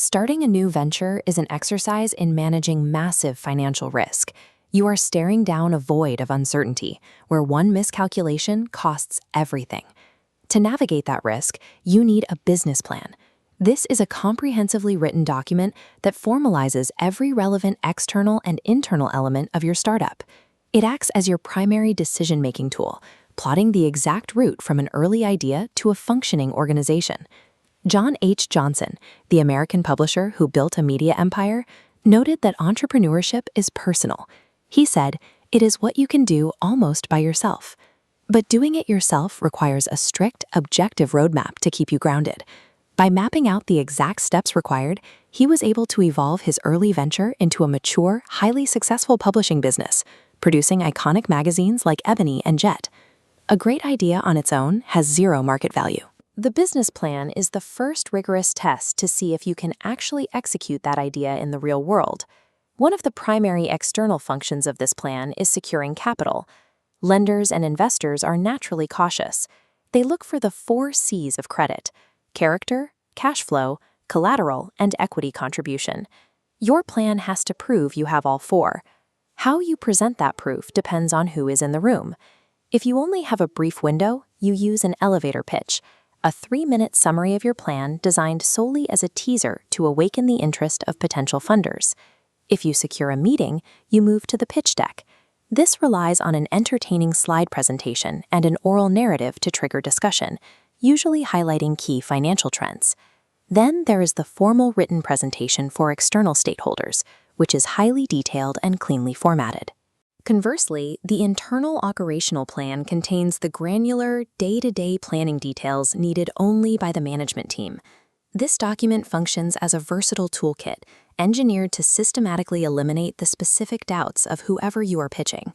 Starting a new venture is an exercise in managing massive financial risk. You are staring down a void of uncertainty, where one miscalculation costs everything. To navigate that risk, you need a business plan. This is a comprehensively written document that formalizes every relevant external and internal element of your startup. It acts as your primary decision-making tool, plotting the exact route from an early idea to a functioning organization. John H. Johnson, the American publisher who built a media empire, noted that entrepreneurship is personal. He said, "It is what you can do almost by yourself." But doing it yourself requires a strict, objective roadmap to keep you grounded. By mapping out the exact steps required, he was able to evolve his early venture into a mature, highly successful publishing business, producing iconic magazines like Ebony and Jet. A great idea on its own has zero market value. The business plan is the first rigorous test to see if you can actually execute that idea in the real world. One of the primary external functions of this plan is securing capital. Lenders and investors are naturally cautious. They look for the 4 C's of credit: character, cash flow, collateral, and equity contribution. Your plan has to prove you have all 4. How you present that proof depends on who is in the room. If you only have a brief window, you use an elevator pitch, a 3-minute summary of your plan designed solely as a teaser to awaken the interest of potential funders. If you secure a meeting, you move to the pitch deck. This relies on an entertaining slide presentation and an oral narrative to trigger discussion, usually highlighting key financial trends. Then there is the formal written presentation for external stakeholders, which is highly detailed and cleanly formatted. Conversely, the internal operational plan contains the granular, day-to-day planning details needed only by the management team. This document functions as a versatile toolkit, engineered to systematically eliminate the specific doubts of whoever you are pitching.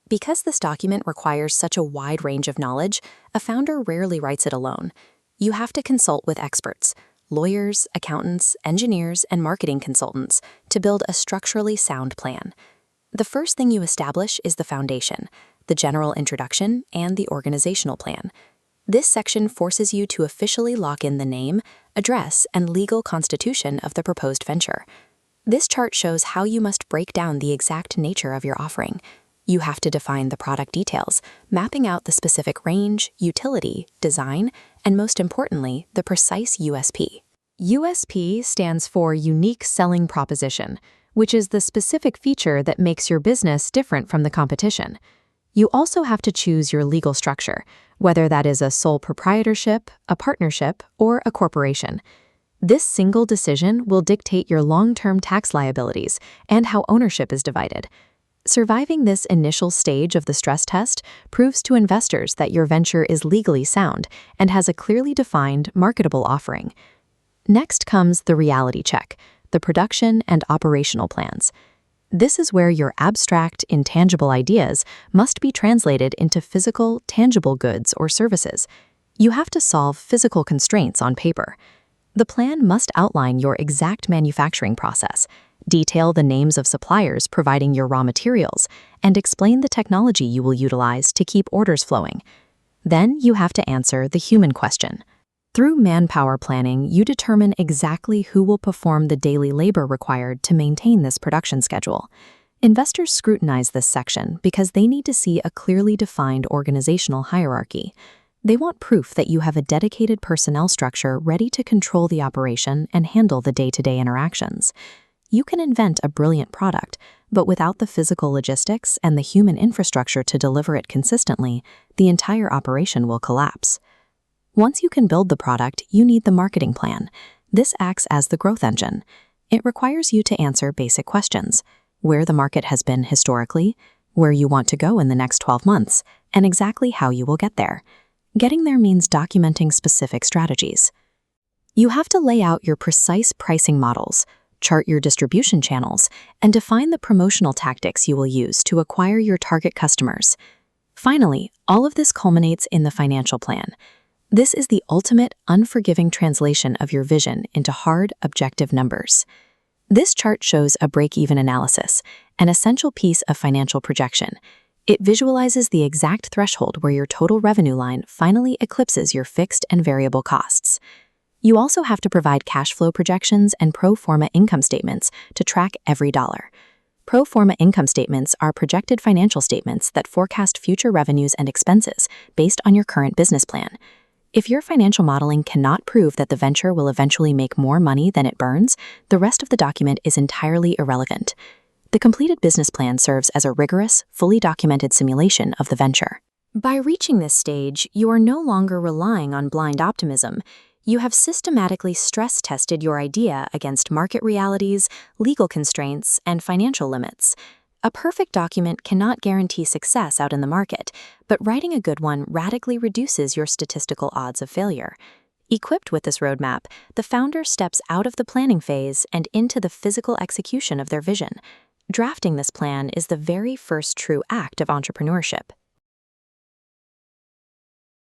Because this document requires such a wide range of knowledge, a founder rarely writes it alone. You have to consult with experts, lawyers, accountants, engineers, and marketing consultants to build a structurally sound plan. The first thing you establish is the foundation, the general introduction, and the organizational plan. This section forces you to officially lock in the name, address, and legal constitution of the proposed venture. This chart shows how you must break down the exact nature of your offering. You have to define the product details, mapping out the specific range, utility, design, and most importantly, the precise USP. USP stands for Unique Selling Proposition, which is the specific feature that makes your business different from the competition. You also have to choose your legal structure, whether that is a sole proprietorship, a partnership, or a corporation. This single decision will dictate your long-term tax liabilities and how ownership is divided. Surviving this initial stage of the stress test proves to investors that your venture is legally sound and has a clearly defined, marketable offering. Next comes the reality check, the production and operational plans. This is where your abstract, intangible ideas must be translated into physical, tangible goods or services. You have to solve physical constraints on paper. The plan must outline your exact manufacturing process, detail the names of suppliers providing your raw materials, and explain the technology you will utilize to keep orders flowing. Then you have to answer the human question. Through manpower planning, you determine exactly who will perform the daily labor required to maintain this production schedule. Investors scrutinize this section because they need to see a clearly defined organizational hierarchy. They want proof that you have a dedicated personnel structure ready to control the operation and handle the day-to-day interactions. You can invent a brilliant product, but without the physical logistics and the human infrastructure to deliver it consistently, the entire operation will collapse. Once you can build the product, you need the marketing plan. This acts as the growth engine. It requires you to answer basic questions: where the market has been historically, where you want to go in the next 12 months, and exactly how you will get there. Getting there means documenting specific strategies. You have to lay out your precise pricing models, chart your distribution channels, and define the promotional tactics you will use to acquire your target customers. Finally, all of this culminates in the financial plan. This is the ultimate, unforgiving translation of your vision into hard, objective numbers. This chart shows a break-even analysis, an essential piece of financial projection. It visualizes the exact threshold where your total revenue line finally eclipses your fixed and variable costs. You also have to provide cash flow projections and pro forma income statements to track every dollar. Pro forma income statements are projected financial statements that forecast future revenues and expenses based on your current business plan. If your financial modeling cannot prove that the venture will eventually make more money than it burns, the rest of the document is entirely irrelevant. The completed business plan serves as a rigorous, fully documented simulation of the venture. By reaching this stage, you are no longer relying on blind optimism. You have systematically stress-tested your idea against market realities, legal constraints, and financial limits. A perfect document cannot guarantee success out in the market, but writing a good one radically reduces your statistical odds of failure. Equipped with this roadmap, the founder steps out of the planning phase and into the physical execution of their vision. Drafting this plan is the very first true act of entrepreneurship.